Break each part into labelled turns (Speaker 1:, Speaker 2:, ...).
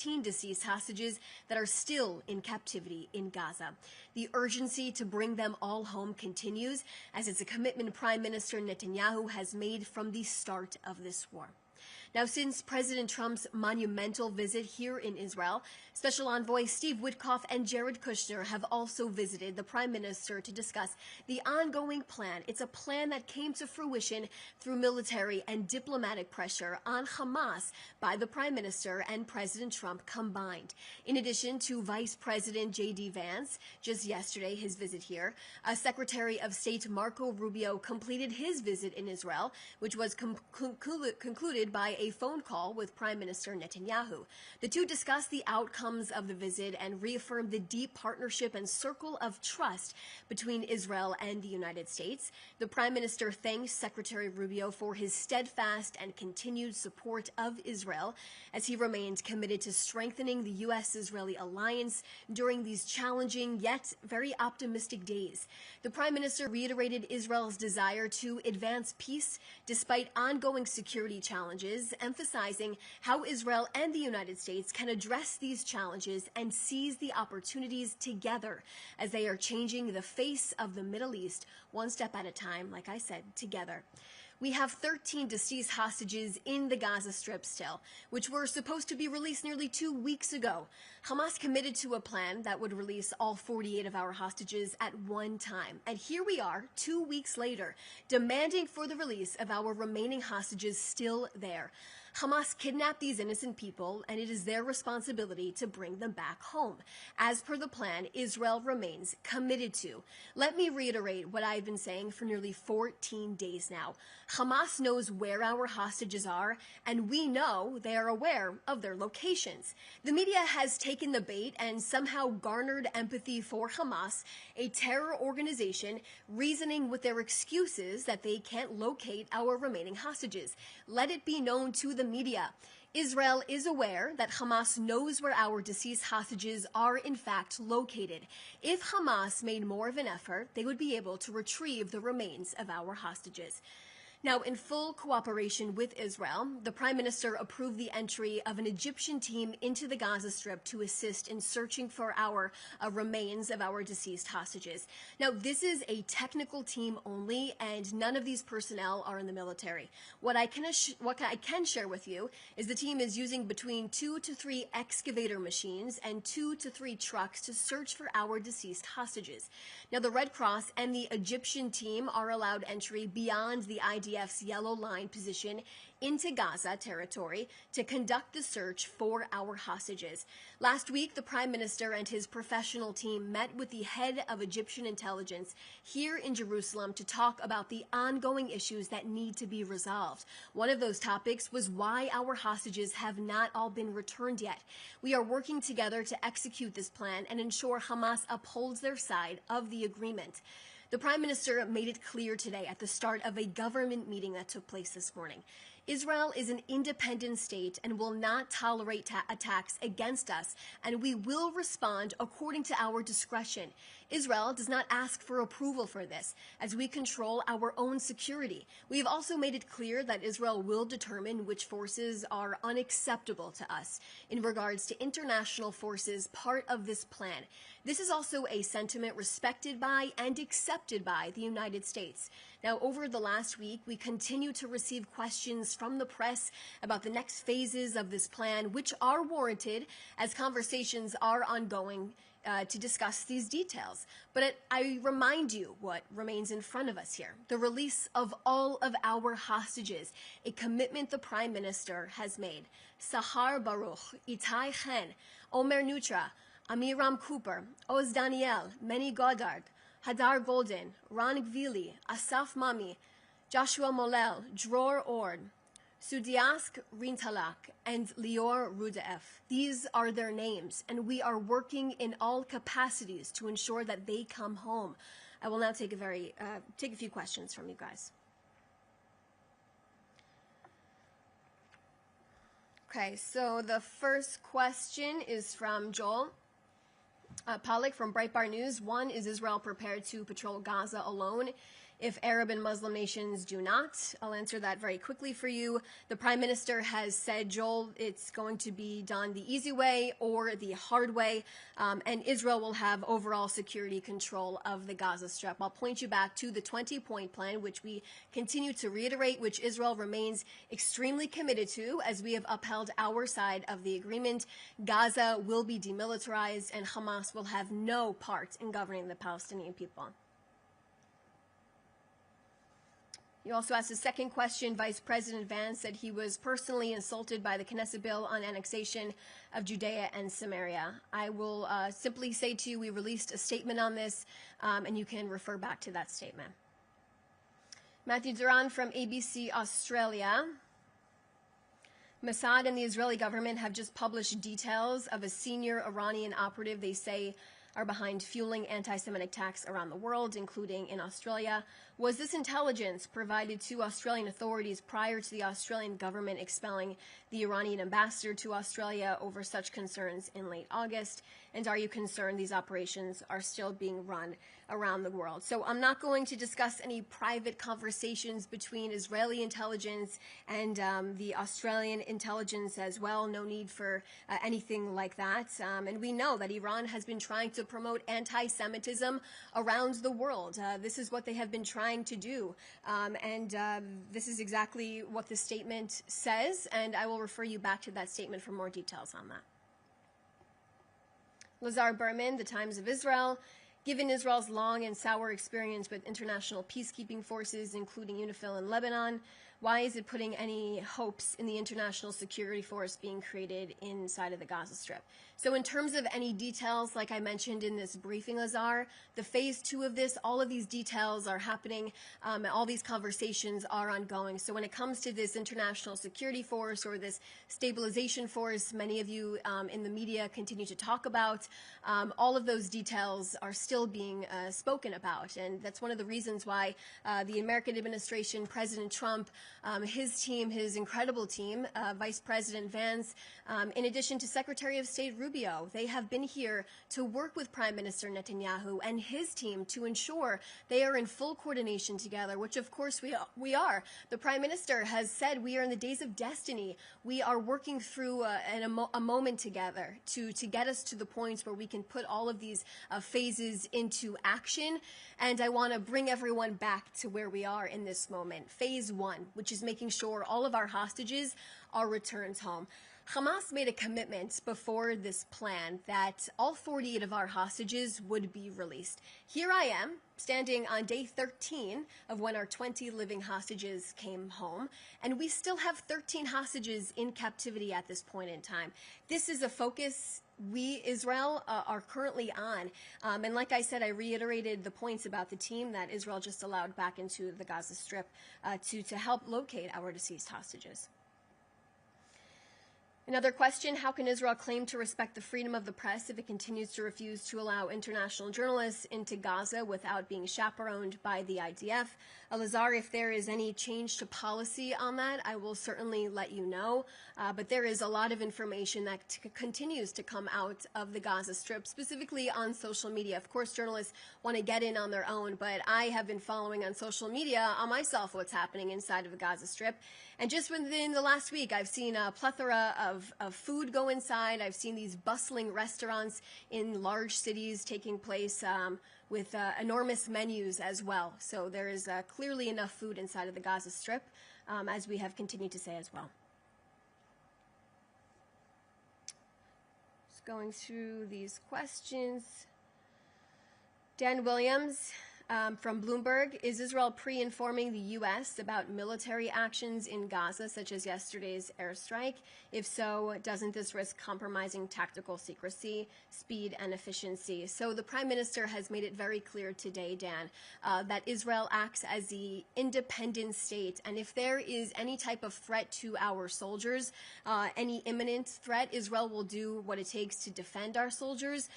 Speaker 1: deceased hostages that are still in captivity in Gaza. The urgency to bring them all home continues, as it's a commitment Prime Minister Netanyahu has made from the start of this war. Now, since President Trump's monumental visit here in Israel, Special Envoy Steve Witkoff and Jared Kushner have also visited the Prime Minister to discuss the ongoing plan. It's a plan that came to fruition through military and diplomatic pressure on Hamas by the Prime Minister and President Trump combined. In addition to Vice President J.D. Vance, just yesterday, his visit here, Secretary of State Marco Rubio completed his visit in Israel, which was concluded by a phone call with Prime Minister Netanyahu. The two discussed the outcomes of the visit and reaffirmed the deep partnership and circle of trust between Israel and the United States. The Prime Minister thanked Secretary Rubio for his steadfast and continued support of Israel as he remained committed to strengthening the U.S. Israeli alliance during these challenging yet very optimistic days. The Prime Minister reiterated Israel's desire to advance peace despite ongoing security challenges, emphasizing how Israel and the United States can address these challenges and seize the opportunities together as they are changing the face of the Middle East one step at a time, like I said, together. We have 13 deceased hostages in the Gaza Strip still, which were supposed to be released nearly 2 weeks ago. Hamas committed to a plan that would release all 48 of our hostages at one time. And here we are, 2 weeks later, demanding for the release of our remaining hostages still there. Hamas kidnapped these innocent people, and it is their responsibility to bring them back home. As per the plan, Israel remains committed to. Let me reiterate what I've been saying for nearly 14 days now. Hamas knows where our hostages are, and we know they are aware of their locations. The media has taken the bait and somehow garnered empathy for Hamas, a terror organization, reasoning with their excuses that they can't locate our remaining hostages. Let it be known to the media. Israel is aware that Hamas knows where our deceased hostages are in fact located. If Hamas made more of an effort, they would be able to retrieve the remains of our hostages. Now, in full cooperation with Israel, the Prime Minister approved the entry of an Egyptian team into the Gaza Strip to assist in searching for our remains of our deceased hostages. Now, this is a technical team only, and none of these personnel are in the military. What I can share with you is the team is using between 2 to 3 excavator machines and 2 to 3 trucks to search for our deceased hostages. Now, the Red Cross and the Egyptian team are allowed entry beyond the IDF's yellow line position into Gaza territory to conduct the search for our hostages. Last week, the Prime Minister and his professional team met with the head of Egyptian intelligence here in Jerusalem to talk about the ongoing issues that need to be resolved. One of those topics was why our hostages have not all been returned yet. We are working together to execute this plan and ensure Hamas upholds their side of the agreement. The Prime Minister made it clear today at the start of a government meeting that took place this morning. Israel is an independent state and will not tolerate attacks against us, and we will respond according to our discretion. Israel does not ask for approval for this, as we control our own security. We have also made it clear that Israel will determine which forces are unacceptable to us in regards to international forces part of this plan. This is also a sentiment respected by and accepted by the United States. Now, over the last week, we continue to receive questions from the press about the next phases of this plan, which are warranted as conversations are ongoing to discuss these details. But I remind you what remains in front of us here: the release of all of our hostages, a commitment the Prime Minister has made. Sahar Baruch, Itai Chen, Omer Nutra, Amiram Cooper, Oz Daniel, Meni Goddard, Hadar Golden, Ron Gvili, Asaf Mami, Joshua Molel, Dror Ord, Sudiask Rintalak, and Lior Rudaef. These are their names, and we are working in all capacities to ensure that they come home. I will now take a few questions from you guys. Okay, so the first question is from Joel Pollack from Breitbart News. One, is Israel prepared to patrol Gaza alone if Arab and Muslim nations do not? I'll answer that very quickly for you. The Prime Minister has said, Joel, it's going to be done the easy way or the hard way, and Israel will have overall security control of the Gaza Strip. I'll point you back to the 20-point plan, which we continue to reiterate, which Israel remains extremely committed to as we have upheld our side of the agreement. Gaza will be demilitarized and Hamas will have no part in governing the Palestinian people. You also asked a second question. Vice President Vance said he was personally insulted by the Knesset bill on annexation of Judea and Samaria. I will simply say to you, we released a statement on this, and you can refer back to that statement. Matthew Duran from ABC Australia. Mossad and the Israeli government have just published details of a senior Iranian operative they say are behind fueling anti-Semitic attacks around the world, including in Australia. Was this intelligence provided to Australian authorities prior to the Australian government expelling the Iranian ambassador to Australia over such concerns in late August? And are you concerned these operations are still being run around the world? So I'm not going to discuss any private conversations between Israeli intelligence and the Australian intelligence as well. No need for anything like that. And we know that Iran has been trying to promote anti-Semitism around the world. This is what they have been trying to do. This is exactly what the statement says, and I will refer you back to that statement for more details on that. Lazar Berman, The Times of Israel. Given Israel's long and sour experience with international peacekeeping forces, including UNIFIL in Lebanon, why is it putting any hopes in the international security force being created inside of the Gaza Strip? So in terms of any details, like I mentioned in this briefing, Lazar, the phase 2 of this, all of these details are happening, all these conversations are ongoing. So when it comes to this international security force or this stabilization force, many of you in the media continue to talk about, all of those details are still being spoken about. And that's one of the reasons why the American administration, President Trump, his team, his incredible team, Vice President Vance, in addition to Secretary of State Rubio, they have been here to work with Prime Minister Netanyahu and his team to ensure they are in full coordination together, which of course we are. The Prime Minister has said we are in the days of destiny. We are working through a moment together to get us to the points where we can put all of these phases into action. And I want to bring everyone back to where we are in this moment. Phase 1, which is making sure all of our hostages are returned home. Hamas made a commitment before this plan that all 48 of our hostages would be released. Here I am, standing on day 13 of when our 20 living hostages came home, and we still have 13 hostages in captivity at this point in time. This is a focus we, Israel, are currently on. And like I said, I reiterated the points about the team that Israel just allowed back into the Gaza Strip to help locate our deceased hostages. Another question, how can Israel claim to respect the freedom of the press if it continues to refuse to allow international journalists into Gaza without being chaperoned by the IDF? Lazar, if there is any change to policy on that, I will certainly let you know. But there is a lot of information that continues to come out of the Gaza Strip, specifically on social media. Of course, journalists want to get in on their own, but I have been following on social media on myself what's happening inside of the Gaza Strip. And just within the last week, I've seen a plethora of food go inside. I've seen these bustling restaurants in large cities taking place with enormous menus as well. So there is clearly enough food inside of the Gaza Strip, as we have continued to say as well. Just going through these questions. Dan Williams from Bloomberg, is Israel pre-informing the U.S. about military actions in Gaza, such as yesterday's airstrike? If so, doesn't this risk compromising tactical secrecy, speed, and efficiency? So the Prime Minister has made it very clear today, Dan, that Israel acts as the independent state, and if there is any type of threat to our soldiers, any imminent threat, Israel will do what it takes to defend our soldiers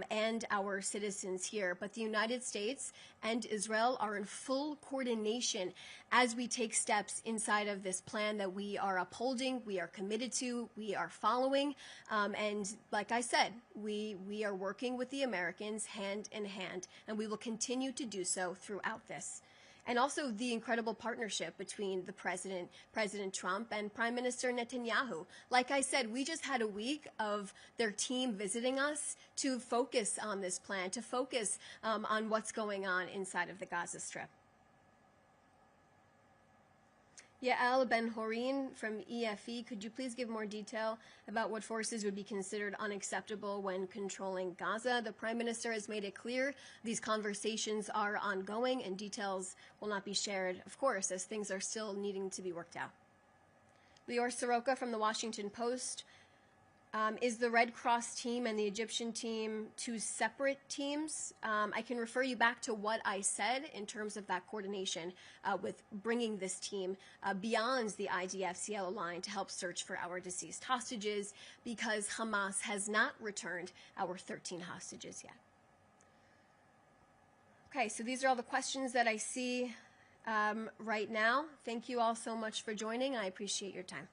Speaker 1: and our citizens here. But the United States and Israel are in full coordination as we take steps inside of this plan that we are upholding, we are committed to, we are following. And like I said, we are working with the Americans hand in hand, and we will continue to do so throughout this. and also the incredible partnership between the President Trump, and Prime Minister Netanyahu. Like I said, we just had a week of their team visiting us to focus on this plan, to focus on what's going on inside of the Gaza Strip. Yael Ben-Horin from EFE, could you please give more detail about what forces would be considered unacceptable when controlling Gaza? The Prime Minister has made it clear these conversations are ongoing and details will not be shared, of course, as things are still needing to be worked out. Lior Soroka from the Washington Post. Is the Red Cross team and the Egyptian team two separate teams? I can refer you back to what I said in terms of that coordination with bringing this team beyond the IDF's yellow line to help search for our deceased hostages, because Hamas has not returned our 13 hostages yet. Okay, so these are all the questions that I see right now. Thank you all so much for joining. I appreciate your time.